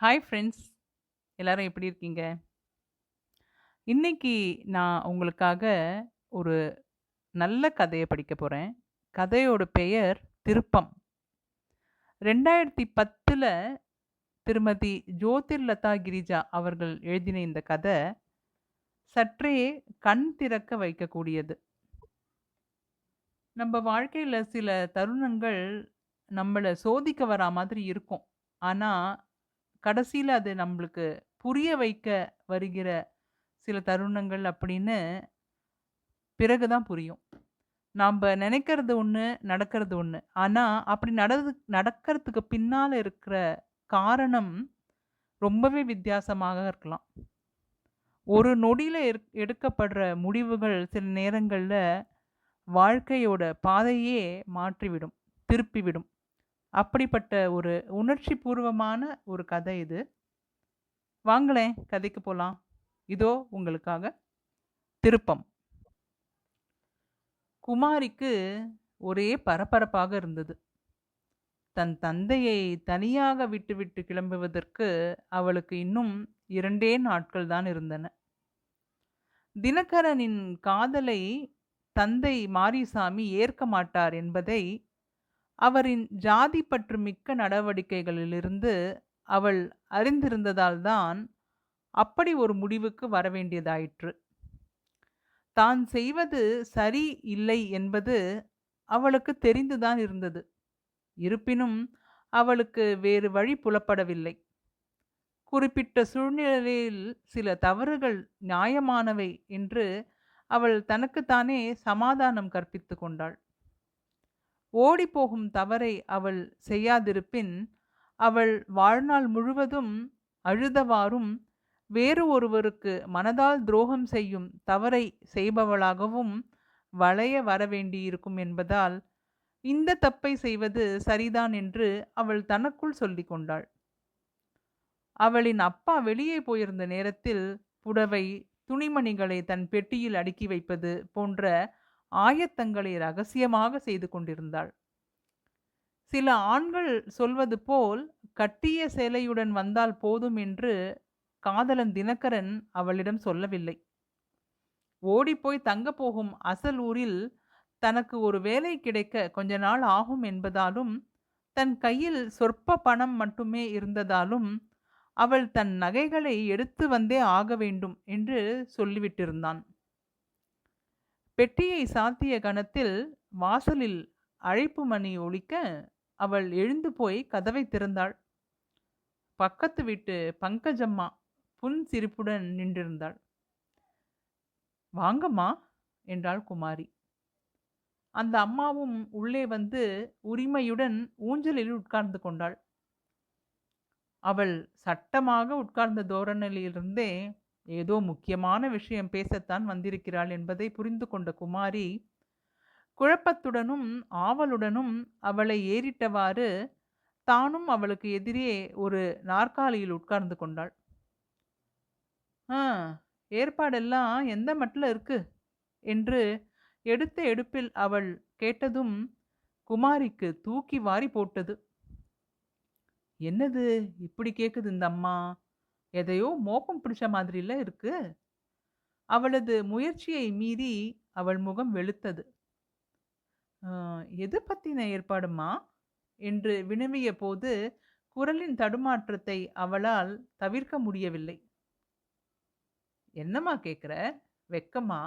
Hi friends. எல்லாரும் எப்படி இருக்கீங்க? இன்னைக்கு நான் உங்களுக்காக ஒரு நல்ல கதைய படிக்க போறேன். கதையோட பெயர் திருப்பம். 2010ல திருமதி ஜோதிர்லதா கிரிஜா அவர்கள் எழுதின இந்த கத, சற்றே கண் திறக்க வைக்கக்கூடியது. நம்ம வாழ்க்கையில சில தருணங்கள் நம்மள சோதிக்க வரா மாதிரி இருக்கும். ஆனா, கடைசியில அது நம்மளுக்கு புரிய வைக்க வருகிற சில தருணங்கள் அப்படின்னு பிறகு தான் புரியும். நம்ப நெனைக்கிறது ஒண்ணு, நடக்கிறது ஒண்ணு. ஆனா, அப்படி நடக்கறதுக்கு பின்னால இருக்கிற காரணம் ரொம்பவே வித்தியாசமாக இருக்கலாம். ஒரு நொடியில எடுக்கப்படுற முடிவுகள் சில நேரங்கள்ல வாழ்க்கையோட பாதையே மாற்றிவிடும், திருப்பிவிடும். அப்படிப்பட்ட ஒரு உணர்ச்சி பூர்வமான ஒரு கதை இது. வாங்களேன் கதைக்கு போலாம். இதோ உங்களுக்காக திருப்பம். குமாரிக்கு ஒரே பரபரப்பாக இருந்தது. தன் தந்தையை தனியாக விட்டுவிட்டு கிளம்புவதற்கு அவளுக்கு இன்னும் 2 நாட்கள் தான் இருந்தன. தினகரனின் காதலை தந்தை மாரிசாமி ஏற்க மாட்டார் என்பதை அவரின் ஜாதி பற்று மிக்க நடவடிக்கைகளிலிருந்து அவள் அறிந்திருந்ததால் தான் அப்படி ஒரு முடிவுக்கு வரவேண்டியதாயிற்று. தான் செய்வது சரி இல்லை என்பது அவளுக்கு தெரிந்துதான் இருந்தது. இருப்பினும் அவளுக்கு வேறு வழி புலப்படவில்லை. குறிப்பிட்ட சூழ்நிலையில் சில தவறுகள் நியாயமானவை என்று அவள் தனக்குத்தானே சமாதானம் கற்பித்துக் கொண்டாள். ஓடிப்போகும் தவறை அவள் செய்யாதிருப்பின், அவள் வாழ்நாள் முழுவதும் அழுதவாறும், வேறு ஒருவருக்கு மனதால் துரோகம் செய்யும் தவறை செய்பவளாகவும் வளைய வரவேண்டியிருக்கும் என்பதால், இந்த தப்பை செய்வது சரிதான் என்று அவள் தனக்குள் சொல்லிக் கொண்டாள். அவளின் அப்பா வெளியே போயிருந்த நேரத்தில் புடவை, துணிமணிகளை தன் பெட்டியில் அடுக்கி வைப்பது போன்ற ஆயத்தங்களை ரகசியமாக செய்து கொண்டிருந்தாள். சில ஆண்கள் சொல்வது போல் கட்டிய சேலையுடன் வந்தால் போதும் என்று காதலன் தினகரன் அவளிடம் சொல்லவில்லை. ஓடிப்போய் தங்கப் போகும் அசல் ஊரில் தனக்கு ஒரு வேலை கிடைக்க கொஞ்ச நாள் ஆகும் என்பதாலும், தன் கையில் சொற்ப பணம் மட்டுமே இருந்ததாலும், அவள் தன் நகைகளை எடுத்து வந்தே ஆக வேண்டும் என்று சொல்லிவிட்டிருந்தான். பெட்டியை சாத்திய கணத்தில் வாசலில் அழைப்பு மணி ஒலிக்க, அவள் எழுந்து போய் கதவை திறந்தாள். பக்கத்து வீட்டு பங்கஜம்மா புன்சிரிப்புடன் நின்றிருந்தாள். "வாங்கம்மா" என்றாள் குமாரி. அந்த அம்மாவும் உள்ளே வந்து உரிமையுடன் ஊஞ்சலில் உட்கார்ந்து கொண்டாள். அவள் சட்டமாக உட்கார்ந்த தோரணையிலிருந்தே ஏதோ முக்கியமான விஷயம் பேசத்தான் வந்திருக்கிறாள் என்பதை புரிந்து கொண்ட குமாரி, குழப்பத்துடனும் ஆவலுடனும் அவளை ஏறிட்டவாறு தானும் அவளுக்கு எதிரே ஒரு நாற்காலியில் உட்கார்ந்து கொண்டாள். "ஆ, ஏற்பாடெல்லாம் எந்த மட்டில இருக்கு?" என்று எடுத்த எடுப்பில் அவள் கேட்டதும் குமாரிக்கு தூக்கி வாரி போட்டது. "என்னது இப்படி கேக்குது இந்த அம்மா? எதையோ மோப்பம் பிடிச்ச மாதிரில இருக்கு." அவளது முயற்சியை மீறி அவள் முகம் வெளுத்தது. "ஆ, எது பத்தின ஏற்பாடும்மா?" என்று வினவிய போது குரலின் தடுமாற்றத்தை அவளால் தவிர்க்க முடியவில்லை. "என்னம்மா கேக்குற? வெக்கமா?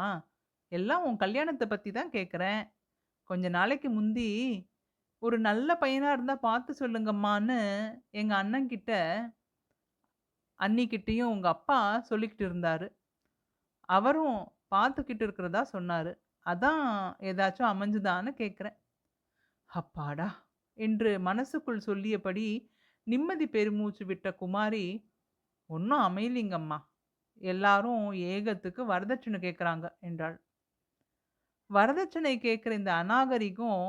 எல்லாம் உன் கல்யாணத்த பத்தி தான் கேக்குறேன். கொஞ்ச நாளைக்கு முந்தி ஒரு நல்ல பையனா இருந்தா பார்த்து சொல்லுங்கம்மான்னு எங்க அண்ணன்கிட்ட, அண்ணிகிட்டயும் உங்க அப்பா சொல்லிக்கிட்டு இருந்தாரு. அவரும் பார்த்துக்கிட்டு இருக்கிறதா சொன்னாரு. அதான் ஏதாச்சும் அமைஞ்சுதான்னு கேட்கிறேன்." "அப்பாடா!" என்று மனசுக்குள் சொல்லியபடி நிம்மதி பெருமூச்சு விட்ட குமாரி, "ஒண்ணும் அமையலிங்கம்மா. எல்லாரும் ஏகத்துக்கு வரதட்சணை கேட்குறாங்க" என்றாள். வரதட்சணை கேட்குற இந்த அநாகரிகம்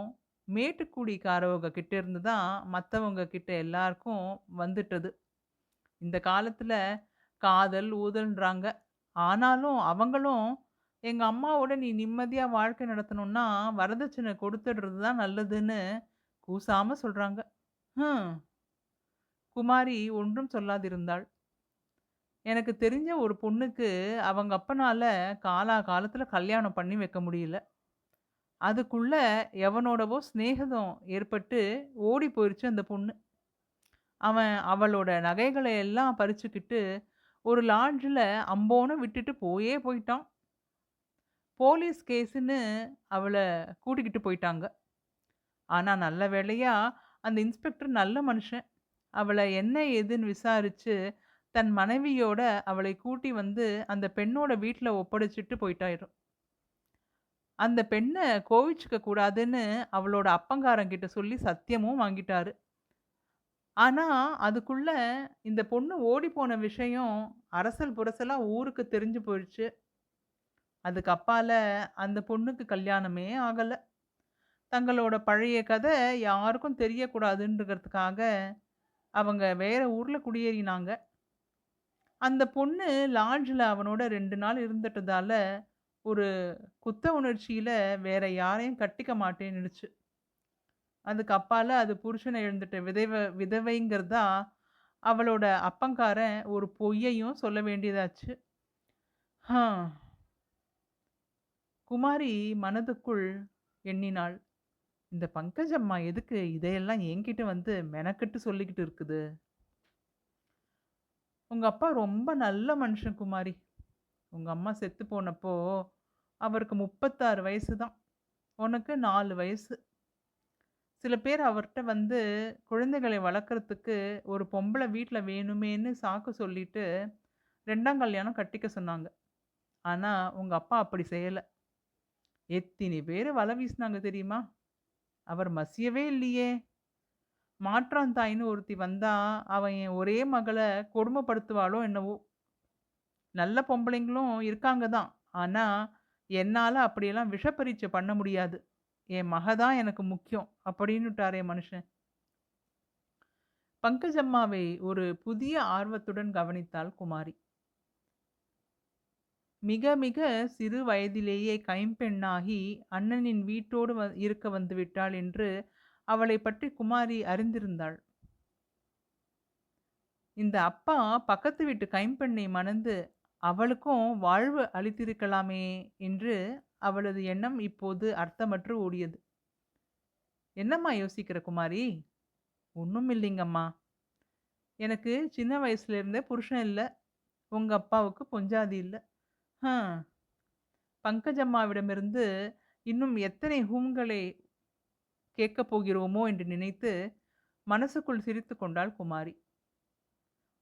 மேட்டுக்குடிக்காரவங்க கிட்ட இருந்து தான் மத்தவங்க கிட்ட எல்லாருக்கும் வந்துட்டது. இந்த காலத்துல காதல், ஊதல்ன்றாங்க. ஆனாலும் அவங்களும் எங்க அம்மாவோட நீ நிம்மதியா வாழ்க்கை நடத்தணும்னா, வரதட்சணை கொடுத்துடுறது தான் நல்லதுன்னு கூசாம சொல்றாங்க. ஹம். குமாரி ஒன்றும் சொல்லாதிருந்தாள். எனக்கு தெரிஞ்ச ஒரு பொண்ணுக்கு அவங்க அப்பனால காலாகாலத்துல கல்யாணம் பண்ணி வைக்க முடியல. அதுக்குள்ள எவனோடவோ சிநேகிதம் ஏற்பட்டு ஓடி போயிருச்சு அந்த பொண்ணு. அவன் அவளோட நகைகளை எல்லாம் பறிச்சுக்கிட்டு ஒரு லாட்ஜ்ல அம்போன்னு விட்டுட்டு போயிட்டான். போலீஸ் கேஸுன்னு அவள கூட்டிக்கிட்டு போயிட்டாங்க. ஆனா நல்ல வேளையா அந்த இன்ஸ்பெக்டர் நல்ல மனுஷன். அவள என்ன ஏதுன்னு விசாரிச்சு, தன் மனைவியோட அவளை கூட்டி வந்து அந்த பெண்ணோட வீட்ல ஒப்படைச்சுட்டு போயிட்டாரு. அந்த பெண்ண கோவிச்சுக்க கூடாதுன்னு அவளோட அப்பங்காரன்கிட்ட சொல்லி சத்தியமும் வாங்கிட்டாரு. ஆனா, அதுக்குள்ள இந்த பொண்ணு ஓடிப்போன விஷயம் அரசல் புரசலா ஊருக்கு தெரிஞ்சு போயிடுச்சு. அதுக்கு அப்பால அந்த பொண்ணுக்கு கல்யாணமே ஆகல. தங்களோட பழைய கதை யாருக்கும் தெரியக்கூடாதுன்றதுக்காக அவங்க வேற ஊர்ல குடியேறினாங்க. அந்த பொண்ணு லாட்ஜ்ல அவனோட 2 நாள் இருந்துட்டதால, ஒரு குத்த உணர்ச்சியில வேற யாரையும் கட்டிக்க மாட்டேன்னுடுச்சு. அதுக்கு அப்பால அது புருஷன இழந்துட்ட விதவைங்கிறதா அவளோட அப்பங்காரன் ஒரு பொய்யையும் சொல்ல வேண்டியதாச்சு. ஹம். குமாரி மனதுக்குள் எண்ணினாள். இந்த பங்கஜம்மா எதுக்கு இதையெல்லாம் என்கிட்ட வந்து மெனக்கெட்டு சொல்லிக்கிட்டு இருக்குது? உங்க அப்பா ரொம்ப நல்ல மனுஷன் குமாரி. உங்க அம்மா செத்து போனப்போ அவருக்கு 36 வயசு தான். உனக்கு 4 வயசு. சில பேர் அவர்ட்ட வந்து குழந்தைகளை வளர்க்கறதுக்கு ஒரு பொம்பள வீட்ல வேணுமேன்னு சாக்கு சொல்லிட்டு 2ஆம் கல்யாணம் கட்டிக்க சொன்னாங்க. ஆனா உங்க அப்பா அப்படி செய்யல. எத்தினி பேரு வல வீசுனாங்க தெரியுமா? அவர் மசியவே இல்லையே! மாற்றான் தாய்ன்னு ஒருத்தி வந்தா, அவ என் ஒரே மகள கொடுமைப்படுத்துவாளோ என்னவோ! நல்ல பொம்பளைங்களும் இருக்காங்க தான். ஆனா, என்னால அப்படியெல்லாம் விஷப்பரீட்சை பண்ண முடியாது. என் மக தான் எனக்கு முக்கியம். அப்படின்னுட்டாரே மனுஷன். பங்கஜம்மாவை ஒரு புதிய ஆர்வத்துடன் கவனித்தாள் குமாரி. மிக மிக சிறு வயதிலேயே கைம்பெண்ணாகி அண்ணனின் வீட்டோடு இருக்க வந்துவிட்டாள் என்று அவளைப் பற்றி குமாரி அறிந்திருந்தாள். இந்த அப்பா பக்கத்து வீட்டு கைம்பெண்ணை மணந்து அவளுக்கும் வாழ்வு அளித்திருக்கலாமே என்று அவளது எண்ணம் இப்போது அர்த்தமற்று ஓடியது. என்னம்மா யோசிக்கிற குமாரி? ஒன்றும் இல்லைங்கம்மா. எனக்கு சின்ன வயசுல இருந்தே புருஷன் இல்ல. உங்க அப்பாவுக்கு பொஞ்சாதி இல்ல. ஹம். பங்கஜம்மாவிடமிருந்து இன்னும் எத்தனை ஹூம்களை கேட்கப் போகிறோமோ என்று நினைத்து மனசுக்குள் சிரித்து கொண்டாள் குமாரி.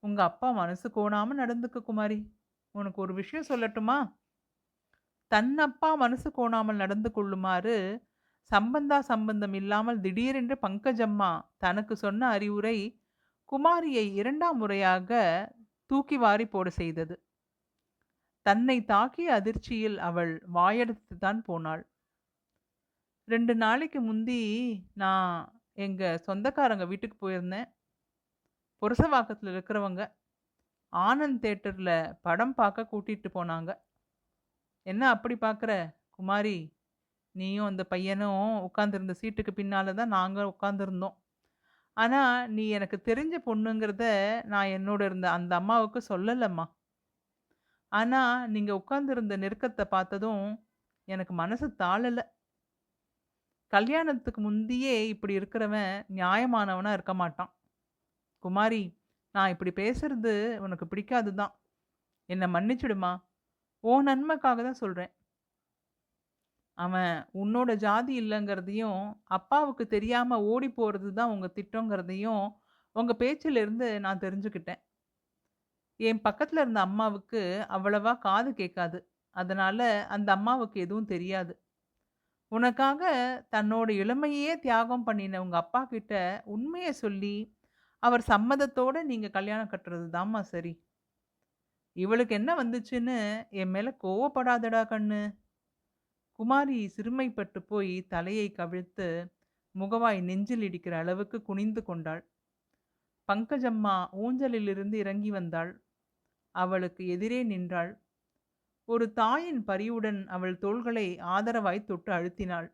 உங்க அப்பா மனசு கோணாம நடந்துக்க குமாரி. உனக்கு ஒரு விஷயம் சொல்லட்டுமா? தன் அப்பா மனசு கோணாமல் நடந்து கொள்ளுமாறு சம்பந்தம் இல்லாமல் திடீரென்று பங்கஜம்மா தனக்கு சொன்ன அறிவுரை குமாரியை 2ஆம் முறையாக தூக்கி வாரி போட செய்தது. தன்னை தாக்கிய அதிர்ச்சியில் அவள் வாயெடுத்துத்தான் போனாள். 2 நாளைக்கு முந்தி நான் எங்க சொந்தக்காரங்க வீட்டுக்கு போயிருந்தேன். புரசவாக்கத்துல இருக்கிறவங்க. ஆனந்த் தியேட்டர்ல படம் பார்க்க கூட்டிட்டு போனாங்க. என்ன அப்படி பார்க்குற? குமாரி, நீயும் அந்த பையனும் உட்கார்ந்திருந்த சீட்டுக்கு பின்னால தான் நாங்க உட்கார்ந்திருந்தோம். ஆனா, நீ எனக்கு தெரிஞ்ச பொண்ணுங்கிறத நான் என்னோட இருந்த அந்த அம்மாவுக்கு சொல்லலம்மா. ஆனா, நீங்க உட்கார்ந்திருந்த நெருக்கத்த பார்த்ததும் எனக்கு மனசு தாளல. கல்யாணத்துக்கு முந்தியே இப்படி இருக்கிறவன் நியாயமானவனா இருக்க மாட்டான். குமாரி, நான் இப்படி பேசுறது உனக்கு பிடிக்காது தான். என்ன மன்னிச்சுடுமா. உன் நன்மைக்காக தான் சொல்றேன். அவன் உன்னோட ஜாதி இல்லங்கிறதையும், அப்பாவுக்கு தெரியாம ஓடி போறது தான் உங்க திட்டங்கிறதையும், உங்க பேச்சிலிருந்து நான் தெரிஞ்சுக்கிட்டேன். என் பக்கத்துல இருந்த அம்மாவுக்கு அவ்வளவா காது கேட்காது. அதனால அந்த அம்மாவுக்கு எதுவும் தெரியாது. உனக்காக தன்னோட இளமையே தியாகம் பண்ணின உங்க அப்பா கிட்ட உண்மைய சொல்லி, அவர் சம்மதத்தோட நீங்க கல்யாணம் கட்டுறது தாம்மா சரி. இவளுக்கு என்ன வந்துச்சுன்னு என் மேல கோவப்படாதடா கண்ணு. குமாரி சிறுமைப்பட்டு போய் தலையை கவிழ்த்து முகவாய் நெஞ்சில் இடிக்கிற அளவுக்கு குனிந்து கொண்டாள். பங்கஜம்மா ஊஞ்சலிலிருந்து இறங்கி வந்தாள். அவளுக்கு எதிரே நின்றாள். ஒரு தாயின் பரிவுடன் அவள் தோள்களை ஆதரவாய் தொட்டு அழுத்தினாள்.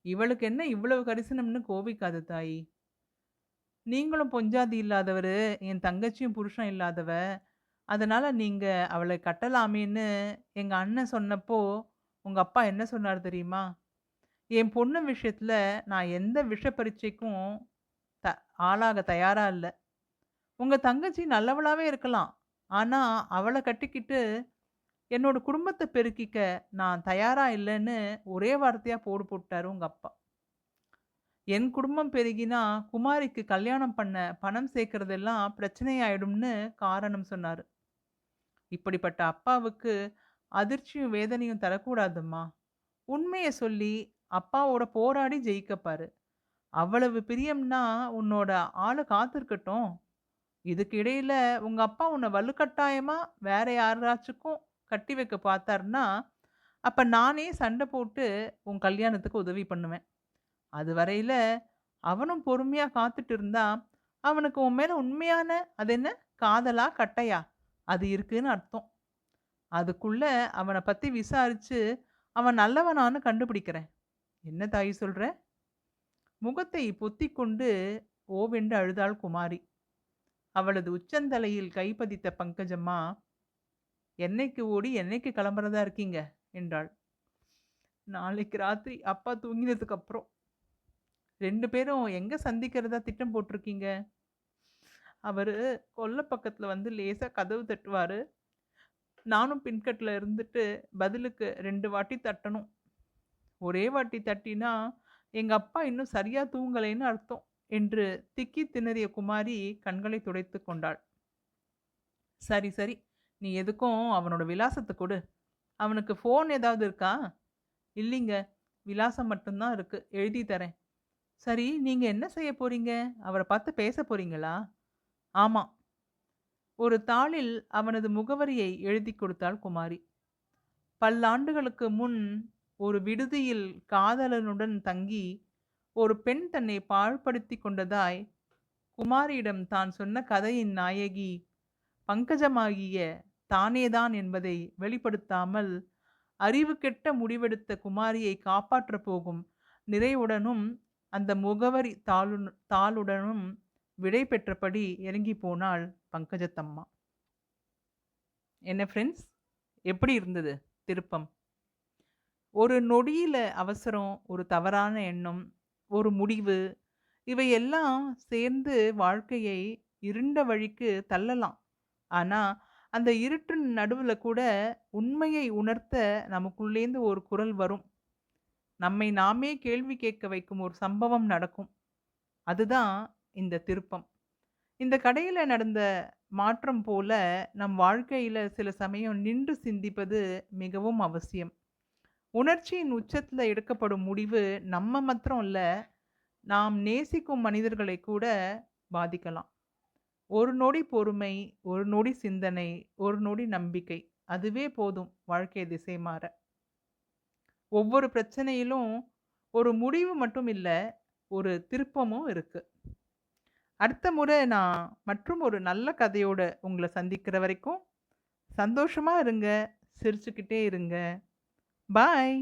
இவளுக்கு என்ன இவ்வளவு கரிசனம்னு கோபிக்காத தாயி. நீங்களும் பொஞ்சாதி இல்லாதவரு, என் தங்கச்சியும் புருஷன் இல்லாதவ. அதனால நீங்க அவள கட்டலாமேன்னு எங்க அண்ணன் சொன்னப்போ, உங்க அப்பா என்ன சொன்னாரு தெரியுமா? என் பொண்ணு விஷயத்துல நான் எந்த விஷ பரீட்சைக்கும் த ஆளாக தயாரா இல்ல. உங்க தங்கச்சி நல்லவளாவே இருக்கலாம். ஆனா, அவள கட்டிக்கிட்டு என்னோட குடும்பத்த பெருக்கிக்க நான் தயாரா இல்லன்னு ஒரே வார்த்தையா போடு போட்டாரு உங்க அப்பா. என் குடும்பம் பெருகினா, குமாரிக்கு கல்யாணம் பண்ண பணம் சேர்க்கறதெல்லாம் பிரச்சனையாயிடும்னு காரணம் சொன்னாரு. இப்படிப்பட்ட அப்பாவுக்கு அதிர்ச்சியும், வேதனையும் தரக்கூடாதம்மா. உண்மைய சொல்லி அப்பாவோட போராடி ஜெயிக்க பாரு. அவ்வளவு பிரியம்னா உன்னோட ஆளு காத்திருக்கட்டும். இதுக்கு இடையில உங்க அப்பா உன்ன வலுக்கட்டாயமா வேற யாராச்சுக்கும் கட்டி வைக்க பார்த்தாருன்னா, அப்ப நானே சண்டை போட்டு உன் கல்யாணத்துக்கு உதவி பண்ணுவேன். அதுவரையில அவனும் பொறுமையா காத்துட்டு இருந்தா, அவனுக்கு உன் மேல உண்மையான அது என்ன காதலா? கட்டையா? அது இருக்குன்னு அர்த்தம். அதுக்குள்ள அவன பத்தி விசாரிச்சு, அவன் நல்லவனான்னு கண்டுபிடிக்கிறேன். என்ன தாயி சொல்ற? முகத்தை பொத்திக்கொண்டு ஓவென்று அழுதாள் குமாரி. அவளது உச்சந்தலையில் கை பதித்த பங்கஜம்மா, "என்னைக்கு ஓடி என்னைக்கு கிளம்புறதா இருக்கீங்க?" என்றாள். "நாளைக்கு ராத்திரி அப்பா தூங்கினதுக்கு அப்புறம்." 2 பேரும் எங்க சந்திக்கிறதா திட்டம் போட்டிருக்கீங்க? அவரு கொல்ல பக்கத்துல வந்து லேசா கதவு தட்டுவாரு. நானும் பின்கட்ல இருந்துட்டு பதிலுக்கு 2 வாட்டி தட்டணும். ஒரே வாட்டி தட்டினா, எங்க அப்பா இன்னும் சரியா தூங்கலைன்னு அர்த்தம் என்று திக்கி திணறிய குமாரி கண்களை துடைத்துக் கொண்டாள். சரி, சரி. நீ எதுக்கும் அவனோட விலாசத்த குடு. அவனுக்கு ஃபோன் ஏதாவது இருக்கா? இல்லீங்க. விலாசம் மட்டும் தான் இருக்கு. எழுதி தரேன். சரி, நீங்க என்ன செய்ய போறீங்க? அவர பார்த்து பேச போறீங்களா? ஆமா. ஒரு தாளில் அவனது முகவரியை எழுதிக் கொடுத்தாள் குமாரி. பல்லாண்டுகளுக்கு முன் ஒரு விடுதியில் காதலனுடன் தங்கி ஒரு பெண் தன்னை பாழ்படுத்திக் கொண்டதாய் குமாரியிடம் தான் சொன்ன கதையின் நாயகி பங்கஜமாகிய தானேதான் என்பதை வெளிப்படுத்தாமல் அறிவு கெட்ட முடிவெடுத்த குமாரியை காப்பாற்றப் போகும் நிறைவுடனும் அந்த முகவரி தாளுடனும் விடை பெற்றபடி இறங்கி போனாள் பங்கஜத்தம்மா. என்ன ஃப்ரெண்ட்ஸ், எப்படி இருந்தது திருப்பம்? ஒரு நொடியில அவசரம், ஒரு தவறான எண்ணம், ஒரு முடிவு, இவையெல்லாம் சேர்ந்து வாழ்க்கையை இருண்ட வழிக்கு தள்ளலாம். ஆனா, அந்த இருட்டின் நடுவுல கூட உண்மையை உணர்த்த நமக்குள்ளேந்து ஒரு குரல் வரும். நம்மை நாமே கேள்வி கேட்க வைக்கும் ஒரு சம்பவம் நடக்கும். அதுதான் இந்த திருப்பம். இந்த கடையில நடந்த மாற்றம் போல நம் வாழ்க்கையில சில சமயம் நின்று சிந்திப்பது மிகவும் அவசியம். உணர்ச்சியின் உச்சத்துல எடுக்கப்படும் முடிவு நம்ம மாத்திரம் இல்ல, நாம் நேசிக்கும் மனிதர்களை கூட பாதிக்கலாம். ஒரு நொடி பொறுமை, ஒரு நொடி சிந்தனை, ஒரு நொடி நம்பிக்கை. அதுவே போதும் வாழ்க்கை திசை மாற. ஒவ்வொரு பிரச்சனையிலும் ஒரு முடிவு மட்டும் இல்ல, ஒரு திருப்பமும் இருக்கு. அடுத்த முறை நான் மற்றும் ஒரு நல்ல கதையோட உங்கள சந்திக்கிற வரைக்கும் சந்தோஷமா இருங்க, சிரிச்சுக்கிட்டே இருங்க. பாய்.